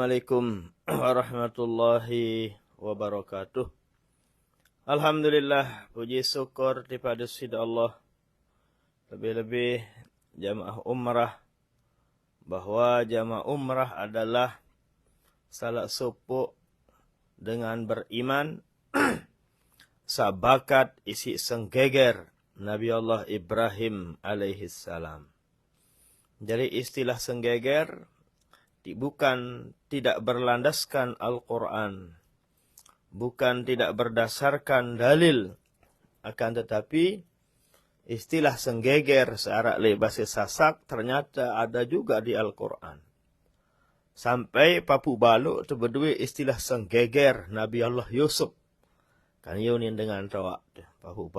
Assalamualaikum warahmatullahi wabarakatuh. Alhamdulillah, puji syukur kepada Allah, lebih-lebih jamaah umrah, bahwa jamaah umrah adalah salah satu dengan beriman sabakat isi senggeger Nabi Allah Ibrahim alaihissalam. Jadi istilah senggeger bukan tidak berlandaskan Al-Quran, bukan tidak berdasarkan dalil, akan tetapi istilah senggeger secara bahasa Sasak ternyata ada juga di Al-Quran. Sampai Papu Baluk itu berdua istilah senggeger Nabi Allah Yusuf. Kan yunin dengan tawak. Papu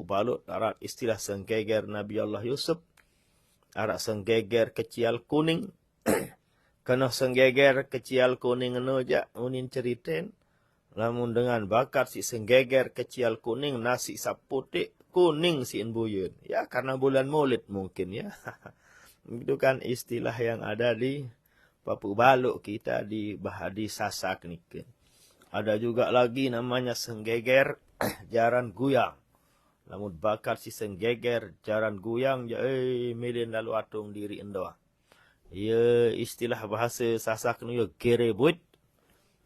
Baluk, arak istilah senggeger Nabi Allah Yusuf. Arak senggeger kecil kuning. Kena senggeger kecil kuning aja unin ceritain. Namun dengan bakat si senggeger kecil kuning nasi saputik kuning si embuyun. Ya karena bulan Maulid mungkin ya. Itu kan istilah yang ada di Papu Baluk kita di Bahadi Sasak nih. Ada juga lagi namanya senggeger jaran guyang. Namun bakat si senggeger jaran guyang ya milin lalu atung diri endoa. Ya istilah bahasa Sasak ni ya gerebut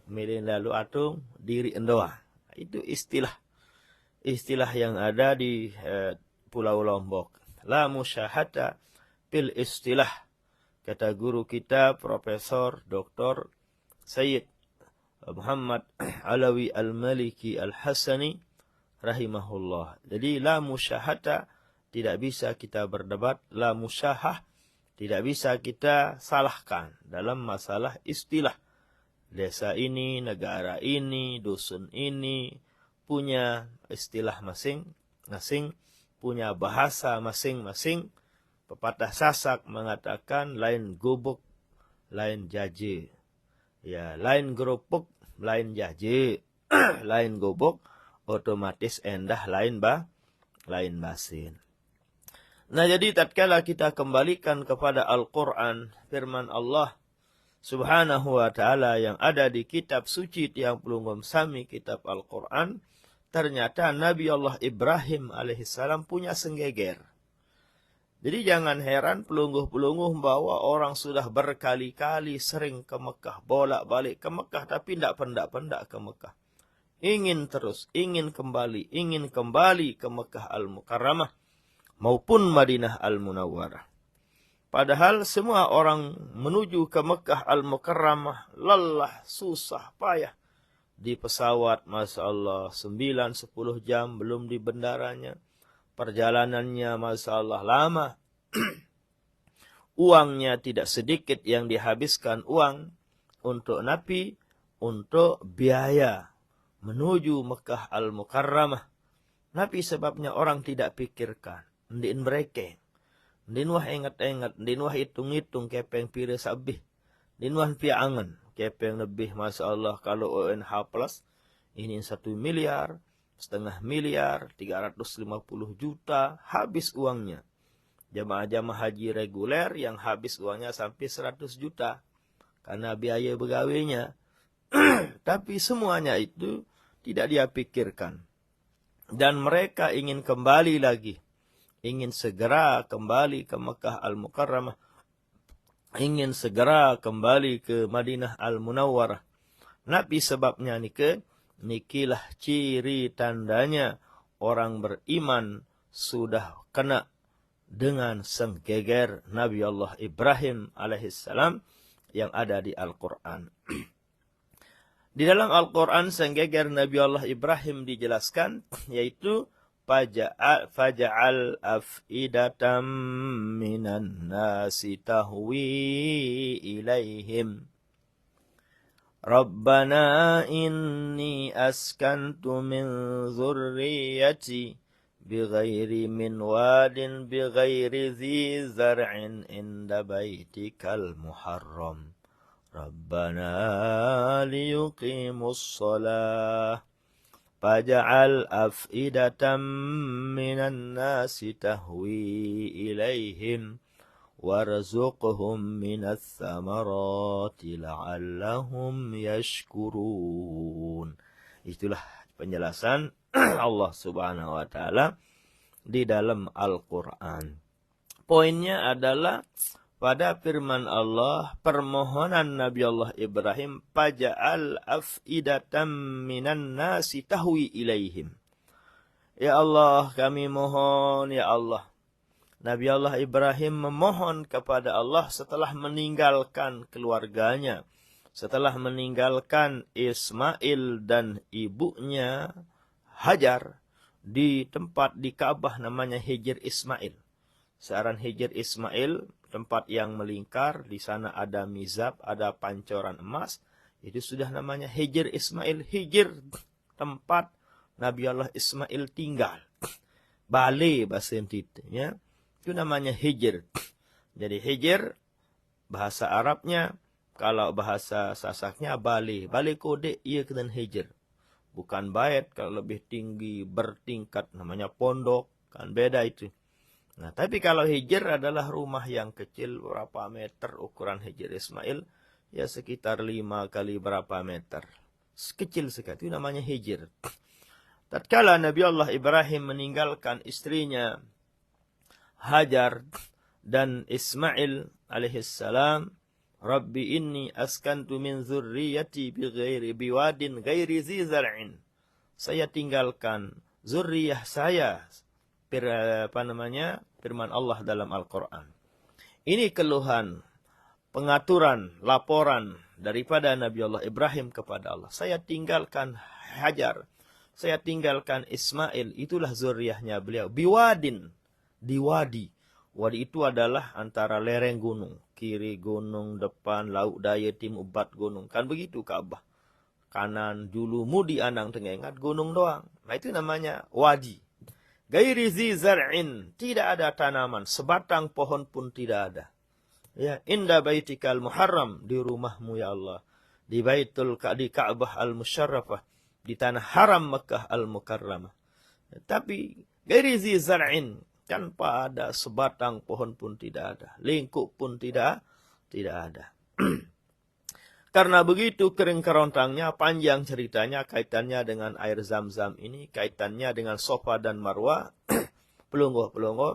milin lalu atung diri endoa. Itu istilah yang ada di Pulau Lombok. La musyahata bil istilah, kata guru kita Profesor Dr. Sayyid Muhammad Alawi Al-Maliki Al-Hasani rahimahullah. Jadi la musyahata tidak bisa kita berdebat, la musyahah tidak bisa kita salahkan dalam masalah istilah. Desa ini, negara ini, dusun ini punya istilah masing-masing, punya bahasa masing-masing. Pepatah Sasak mengatakan lain gubuk, lain jaje. Ya, lain gerupuk, lain jaje. Lain gubuk, otomatis endah lain basin. Nah, jadi tatkala kita kembalikan kepada Al-Quran, firman Allah Subhanahu wa ta'ala yang ada di kitab suci tiang pelunggum sami, kitab Al-Quran, ternyata Nabi Allah Ibrahim alaihissalam punya senggeger. Jadi jangan heran pelungguh-pelungguh bahwa orang sudah berkali-kali sering ke Mekah, bolak-balik ke Mekah, tapi tidak pendak-pendak ke Mekah. Ingin kembali ke Mekah Al-Mukarramah maupun Madinah Al-Munawwarah. Padahal semua orang menuju ke Mekah Al-Mukarramah lelah, susah, payah. Di pesawat, Masya Allah, 9-10 jam belum di bendaranya. Perjalanannya, Masya Allah, lama. Uangnya tidak sedikit yang dihabiskan uang untuk Nabi, untuk biaya menuju Mekah Al-Mukarramah. Nabi sebabnya orang tidak pikirkan. Ndin mereka. Ndin wah ingat-ingat. Ndin wah hitung-hitung kepeng pira sabih. Ndin wah piangan. Kepeng lebih, Masya Allah, kalau ONH plus, ini 1 miliar, setengah miliar, 350 juta, habis uangnya. Jamaah-jamaah haji reguler yang habis uangnya sampai 100 juta. Karena biaya begawainya. Tapi semuanya itu tidak dia pikirkan. Dan mereka ingin kembali lagi. Ingin segera kembali ke Mekah Al-Mukarramah. Ingin segera kembali ke Madinah Al-Munawwarah. Nabi sebabnya nikilah ciri tandanya orang beriman sudah kena dengan senggeger Nabi Allah Ibrahim alaihissalam yang ada di Al-Quran. Di dalam Al-Quran senggeger Nabi Allah Ibrahim dijelaskan, yaitu Faja'al af'idatam minan nasi tahwi ilaihim. Rabbana inni askantu min zurriyati bighairi min wadin bighairi zi zar'in inda baitikal muharram. Rabbana liyuqimus salah. Faja'al af'idatam minan nasi tahwi ilaihim warzuqhum minas samarati la'allahum yashkurun. Itulah penjelasan Allah Subhanahu wa taala di dalam Al-Qur'an. Poinnya adalah pada firman Allah, permohonan Nabi Allah Ibrahim, faja'al af'idatan minan nasi tahwi ilaihim. Ya Allah, kami mohon, ya Allah. Nabi Allah Ibrahim memohon kepada Allah setelah meninggalkan keluarganya, setelah meninggalkan Ismail dan ibunya Hajar di tempat di Ka'bah namanya Hijr Ismail. Searan Hijr Ismail, tempat yang melingkar, di sana ada mizab, ada pancoran emas. Itu sudah namanya Hijr Ismail. Hijr, tempat Nabi Allah Ismail tinggal. Bale bahasa ya. Itu namanya Hijr. Jadi Hijr, bahasa Arabnya, kalau bahasa Sasaknya Bale. Bale kode, ia kena Hijr. Bukan bait, kalau lebih tinggi, bertingkat, namanya pondok. Kan beda itu. Nah, tapi kalau Hijr adalah rumah yang kecil, berapa meter ukuran Hijr Ismail? Ya sekitar 5 kali berapa meter. Kecil sekali, itu namanya Hijr. Tatkala Nabi Allah Ibrahim meninggalkan istrinya Hajar dan Ismail alaihissalam, Rabbi inni askantu min zurriyati biwadin ghairi zi zar'in. Saya tinggalkan zurriyah saya, firman Allah dalam Al-Quran. Ini keluhan, pengaturan, laporan daripada Nabi Allah Ibrahim kepada Allah. Saya tinggalkan Hajar, saya tinggalkan Ismail, itulah zuriyahnya beliau. Biwadin, di wadi. Wadi itu adalah antara lereng gunung. Kiri gunung, depan, laut daya, timur, bat gunung. Kan begitu Ka'bah. Kanan, julu, mudi, anang, tengengat, gunung doang. Nah itu namanya wadi. Gairi zi zar'in, tidak ada tanaman, sebatang pohon pun tidak ada. Ya, inda baitikal muharram, di rumahmu ya Allah. Di Ka'bah al-Musyarrafah, di tanah haram Makkah al-Mukarramah. Tapi gairi zi zar'in, tanpa ada sebatang pohon pun tidak ada. Lingkup pun tidak ada. Karena begitu kering kerontangnya, panjang ceritanya, kaitannya dengan air Zam-Zam ini, kaitannya dengan Safa dan Marwah, pelungguh-pelungguh,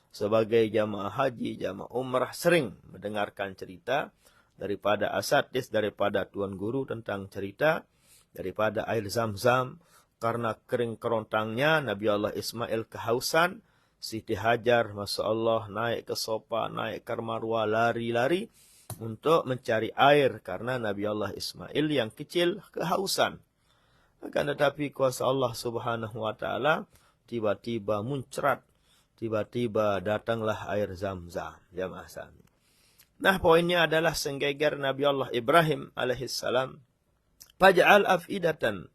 sebagai jamaah haji, jamaah umrah, sering mendengarkan cerita daripada asatidz, daripada tuan guru tentang cerita, daripada air Zam-Zam. Karena kering kerontangnya, Nabi Allah Ismail kehausan, Siti Hajar, Masya Allah, naik ke Safa, naik ke Marwah, lari-lari, untuk mencari air karena Nabi Allah Ismail yang kecil kehausan. Akan tetapi kuasa Allah Subhanahu wa taala tiba-tiba muncrat, tiba-tiba datanglah air Zam-Zam. Jamaah sami. Nah, poinnya adalah senggeger Nabi Allah Ibrahim alaihissalam, faj'al af'idatan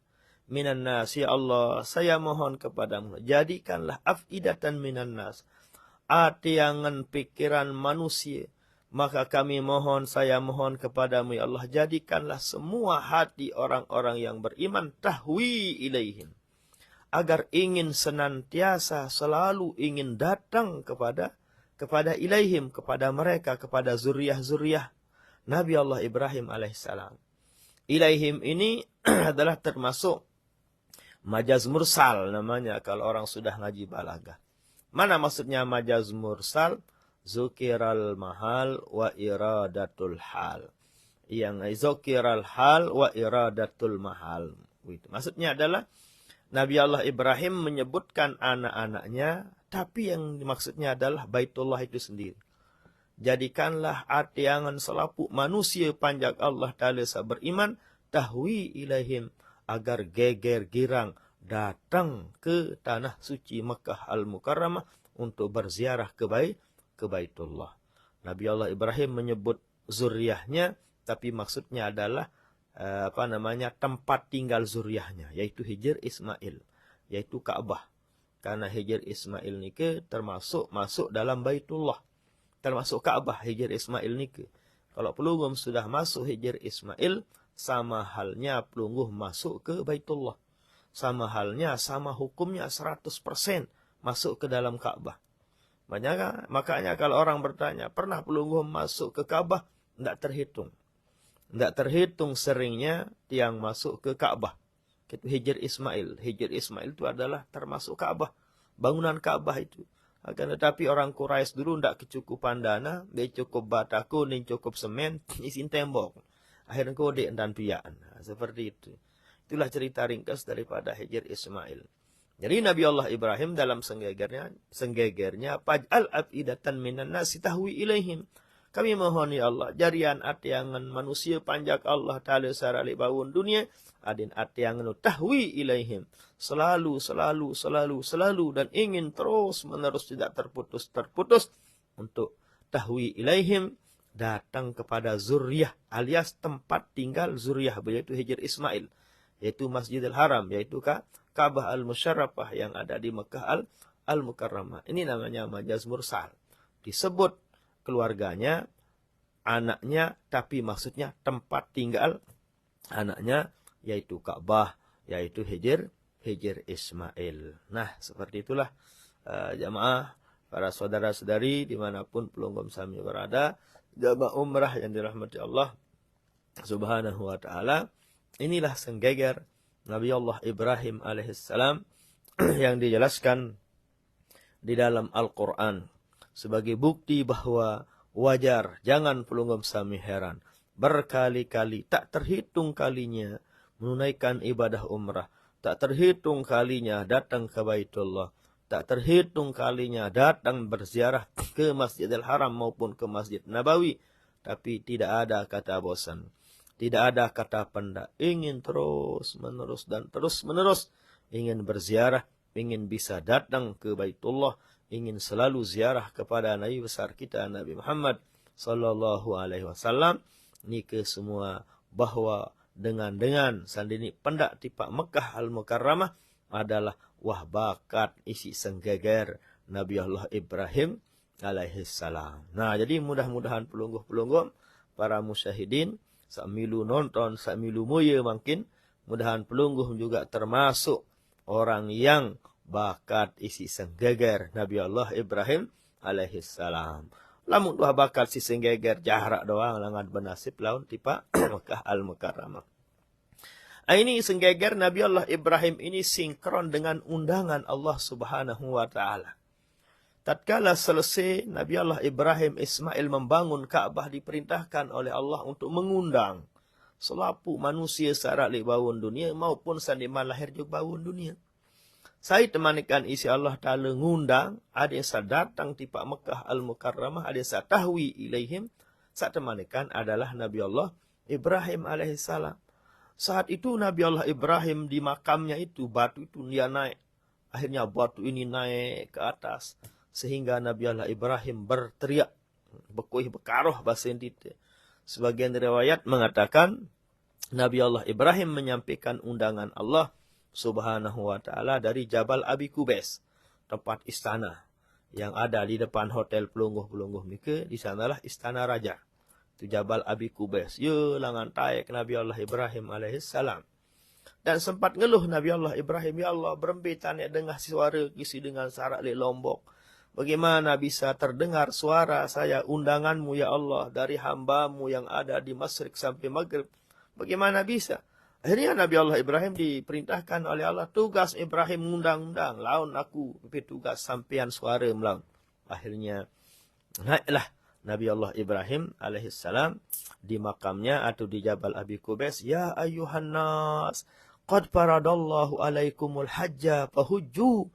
minan nas, ya Allah, saya mohon kepadamu, jadikanlah af'idatan minan nas, atiangan pikiran manusia. Maka kami mohon, saya mohon kepadamu ya Allah, jadikanlah semua hati orang-orang yang beriman tahwi ilaihim. Agar ingin senantiasa, selalu ingin datang kepada ilaihim, kepada mereka, kepada zuriyah-zuriyah Nabi Allah Ibrahim alaihissalam. Ilaihim ini adalah termasuk majaz mursal namanya kalau orang sudah ngaji balaghah. Mana maksudnya majaz mursal? Zukiral mahal wa iradatul hal. Yang zukiral hal wa iradatul mahal. Itu maksudnya adalah Nabi Allah Ibrahim menyebutkan anak-anaknya, tapi yang maksudnya adalah Baitullah itu sendiri. Jadikanlah atiangan selaput manusia panjang Allah Ta'ala beriman, tahwi ilaihim, agar geger girang datang ke tanah suci Makkah al-Mukarramah untuk berziarah ke Baitullah. Nabi Allah Ibrahim menyebut zuriyahnya, tapi maksudnya adalah tempat tinggal zuriyahnya, yaitu Hijr Ismail, yaitu Ka'bah. Karena Hijr Ismail nike termasuk masuk dalam Baitullah, termasuk Ka'bah Hijr Ismail nike. Kalau pelungguh sudah masuk Hijr Ismail, sama halnya pelungguh masuk ke Baitullah. Sama halnya, sama hukumnya 100% masuk ke dalam Ka'bah. Makanya kalau orang bertanya, pernah pelungguh masuk ke Ka'bah? Tidak terhitung. Tidak terhitung seringnya tiang masuk ke Ka'bah. Itu Hijr Ismail. Hijr Ismail itu adalah termasuk Ka'bah. Bangunan Ka'bah itu. Akan tetapi orang Quraisy dulu tidak kecukupan dana. Dia cukup bata kuning, cukup semen, isin tembok. Akhirnya kode dan pian. Seperti itu. Itulah cerita ringkas daripada Hijr Ismail. Jadi Nabi Allah Ibrahim dalam senggegernya Faj'al af'idatan minan nasi tahwi ilaihim. Kami mohon ya Allah, jarian atiangan manusia panjak Allah Ta'ala sarali bawun dunia, adin atiangan tahwi ilaihim. Selalu, dan ingin terus menerus tidak terputus untuk tahwi ilaihim, datang kepada zuriyah alias tempat tinggal zuriyah, yaitu Hijr Ismail, yaitu Masjidil Haram, yaitu Ka'bah Al-Musyarrafah yang ada di Mekah Al-Mukarramah. Ini namanya majaz mursal. Disebut keluarganya, anaknya, tapi maksudnya tempat tinggal anaknya, yaitu Ka'bah, yaitu Hijr Ismail. Nah, seperti itulah jamaah, para saudara-saudari dimanapun pelunggum sami berada, jamaah umrah yang dirahmati Allah Subhanahu wa Ta'ala. Inilah senggeger Nabi Allah Ibrahim alaihissalam yang dijelaskan di dalam Al-Quran sebagai bukti bahwa wajar, jangan pelunggum sami heran, berkali-kali, tak terhitung kalinya menunaikan ibadah umrah, tak terhitung kalinya datang ke Baitullah, tak terhitung kalinya datang berziarah ke Masjidil Haram maupun ke Masjid Nabawi, tapi tidak ada kata bosan. Tidak ada kata pendak, ingin terus menerus, ingin berziarah, ingin bisa datang ke Baitullah, ingin selalu ziarah kepada Nabi besar kita Nabi Muhammad sallallahu alaihi wasallam. Ini ke semua bahwa dengan sandini pendak tipak Mekah Al-Mukarramah adalah wah bakat isi senggeger Nabi Allah Ibrahim alaihi salam. Nah, jadi mudah-mudahan pelungguh-pelungguh para musyahidin samilu nonton, samilu moye mungkin, mudahan pelungguh juga termasuk orang yang bakat isi senggeger Nabi Allah Ibrahim alaihi salam. Lamun dua bakat si senggeger jarak doang langan benasib laun tipa Mekah Al-Mukarramah. Ini senggeger Nabi Allah Ibrahim ini sinkron dengan undangan Allah Subhanahu wa Ta'ala. Tatkala selesai Nabi Allah Ibrahim Ismail membangun Ka'bah, diperintahkan oleh Allah untuk mengundang selapu manusia sarak li bawun dunia maupun sandiman lahir juga bawun dunia. Saya temanikan isi Allah Ta'ala ngundang, ada yang saya datang tipa Mekah Al-Mukarramah, ada yang saya tahwi ilaihim, saya temanikan adalah Nabi Allah Ibrahim alaihissalam. Saat itu Nabi Allah Ibrahim di makamnya itu, batu itu dia naik. Akhirnya batu ini naik ke atas. Sehingga Nabi Allah Ibrahim berteriak, bekuih bekaroh bahasa Indonesia. Sebagian riwayat mengatakan, Nabi Allah Ibrahim menyampaikan undangan Allah Subhanahu wa Ta'ala dari Jabal Abi Kubais, tempat istana yang ada di depan hotel pelungguh-pelungguh Mika. Di sanalah istana raja. Itu Jabal Abi Kubais. Ya, langan taik Nabi Allah Ibrahim alaihissalam. Dan sempat ngeluh Nabi Allah Ibrahim, ya Allah, berembitan ya dengar suara kisi dengan sarak li Lombok. Bagaimana bisa terdengar suara saya, undanganmu ya Allah, dari hambamu yang ada di Masyrik sampai Maghrib. Bagaimana bisa? Akhirnya Nabi Allah Ibrahim diperintahkan oleh Allah, tugas Ibrahim undang-undang, laun aku, tugas sampean suara melaun. Akhirnya naiklah Nabi Allah Ibrahim alaihissalam di makamnya atau di Jabal Abi Kubais. Ya ayyuhan nas, qad faradallahu alaikumul hajja fahujju.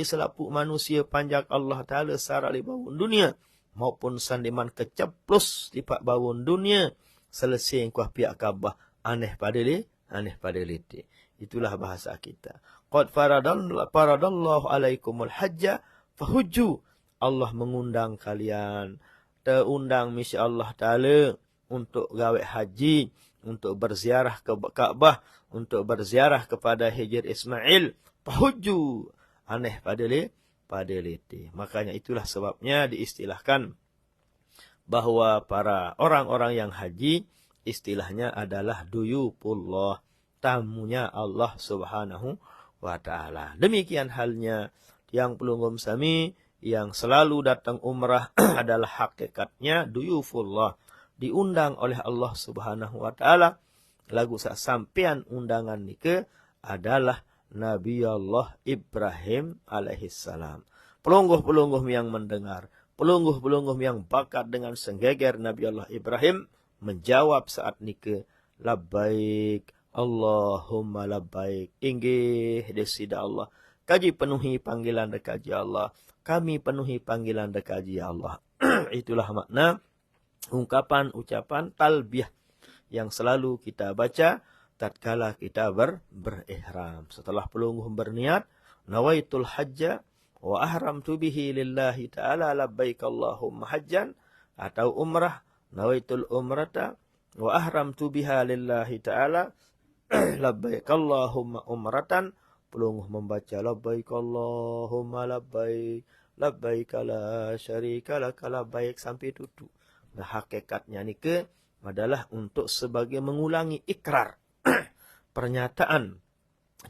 Selapu manusia panjak Allah Ta'ala secara li bawun dunia maupun sandiman keceplus di pak bawun dunia selesai kuah pihak Ka'bah aneh pada liti. Itulah bahasa kita. Qad faradallahu alaikumul hajja fahujju. Allah mengundang kalian, terundang misi Allah Ta'ala untuk gawe haji, untuk berziarah ke Ka'bah, untuk berziarah kepada Hijr Ismail. Fahujju. Aneh pada liti. Makanya itulah sebabnya diistilahkan bahwa para orang-orang yang haji istilahnya adalah duyupullah, tamunya Allah Subhanahu wa Ta'ala. Demikian halnya yang pelunggum sami yang selalu datang umrah adalah hakikatnya duyufullah, diundang oleh Allah Subhanahu wa taala. Lagu sak sampean undangan nike adalah Nabi Allah Ibrahim alaihissalam. Pelungguh-pelungguh yang mendengar, pelungguh-pelungguh yang bakat dengan senggeger Nabi Allah Ibrahim menjawab saat nike, labbaik Allahumma labbaik. Inggih desida Allah. Kaji penuhi panggilan dekaji Allah. Kami penuhi panggilan dekaji Allah. Itulah makna ungkapan ucapan talbiyah yang selalu kita baca tatkala kita berihram. Setelah pelungguh berniat, nawaitul hajja wa ahramtu bihi lillahi ta'ala labbaik Allahumma hajjan, atau umrah, nawaitul umrata wa ahramtu biha lillahi ta'ala labbaik Allahumma umratan. Pelungguh membaca labbaik Allahumma labbaik, labbaik la syarika laka labbaik sampai tutup. Nah, hakikatnya ni adalah untuk sebagai mengulangi ikrar pernyataan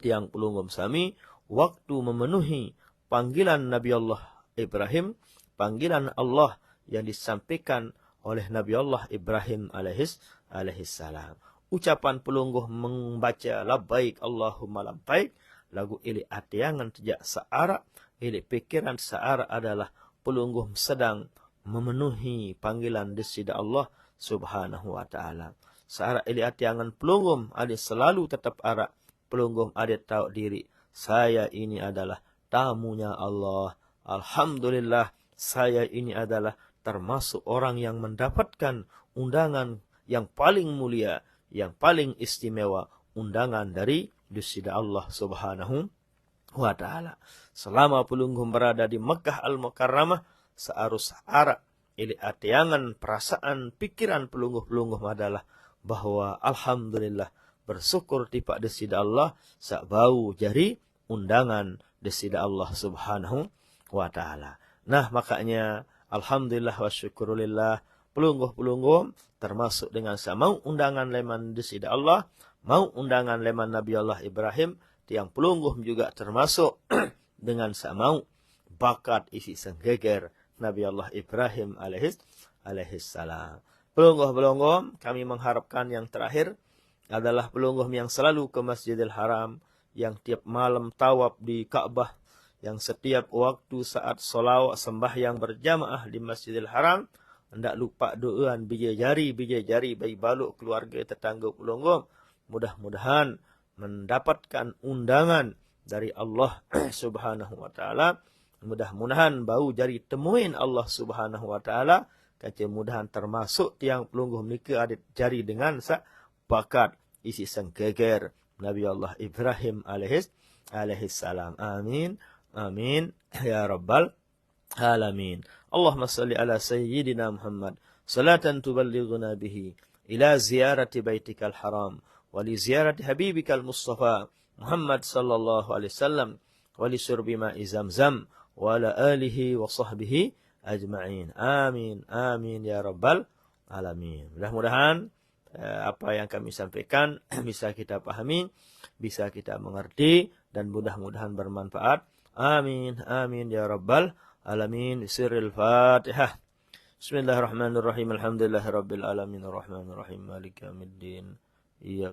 tiang pelunggum sami waktu memenuhi panggilan Nabi Allah Ibrahim, panggilan Allah yang disampaikan oleh Nabi Allah Ibrahim alaihissalam. Ucapan pelungguh membaca labbaik Allahumma labbaik lagu ili atiangan sejak searah, ili pikiran searah adalah pelungguh sedang memenuhi panggilan desida Allah Subhanahu wa ta'ala. Searah ili atiangan pelunggum ada selalu tetap arah. Pelunggum ada tahu diri, saya ini adalah tamunya Allah. Alhamdulillah, saya ini adalah termasuk orang yang mendapatkan undangan yang paling mulia, yang paling istimewa, undangan dari desida Allah Subhanahu wa ta'ala. Selama pelunggum berada di Mekah Al-Mukarramah, searus arah ili atiangan perasaan pikiran pelungguh-pelungguh adalah bahwa alhamdulillah bersyukur tipak desida Allah sak bau jari undangan desida Allah Subhanahu wa ta'ala. Nah, makanya alhamdulillah wa syukurulillah pelungguh-pelungguh termasuk dengan mau undangan leman desida Allah, mau undangan leman Nabi Allah Ibrahim, tiang pelungguh juga termasuk dengan mau bakat isi senggeger Nabi Allah Ibrahim alaihissalam. Pelungguh-pelungguh, kami mengharapkan yang terakhir adalah pelungguh yang selalu ke Masjidil Haram, yang tiap malam tawaf di Ka'bah, yang setiap waktu saat solawat sembahyang berjamaah di Masjidil Haram, hendak lupa doaan bija jari bayi baluk keluarga tetangga pelungguh. Mudah-mudahan mendapatkan undangan dari Allah Subhanahu wa ta'ala. Mudah-mudahan bau jari temuin Allah Subhanahu wa ta'ala. Mudah-mudahan termasuk tiang pelungguh mereka ada jari dengan bakat isi senggeger Nabi Allah Ibrahim alaihissalam. Amin. Amin. Ya Rabbal Alamin. Allahumma salli ala Sayyidina Muhammad. Salatan tuballighuna bihi ila ziyarati baitikal haram. ولزيارة حبيبك المصطفى محمد صلى الله عليه وسلم ولشرب ماء زمزم وعلى آله وصحبه أجمعين. Amin. Amin ya Rabbal Alamin. Mudah-mudahan apa yang kami sampaikan bisa kita pahami, bisa kita mengerti, dan mudah-mudahan bermanfaat. Amin. Amin ya Rabbal Alamin. Sirril Fatihah. Bismillahirrahmanirrahim. Alhamdulillahirabbil alamin arrahmanirrahim maliki yaumiddin. Iya.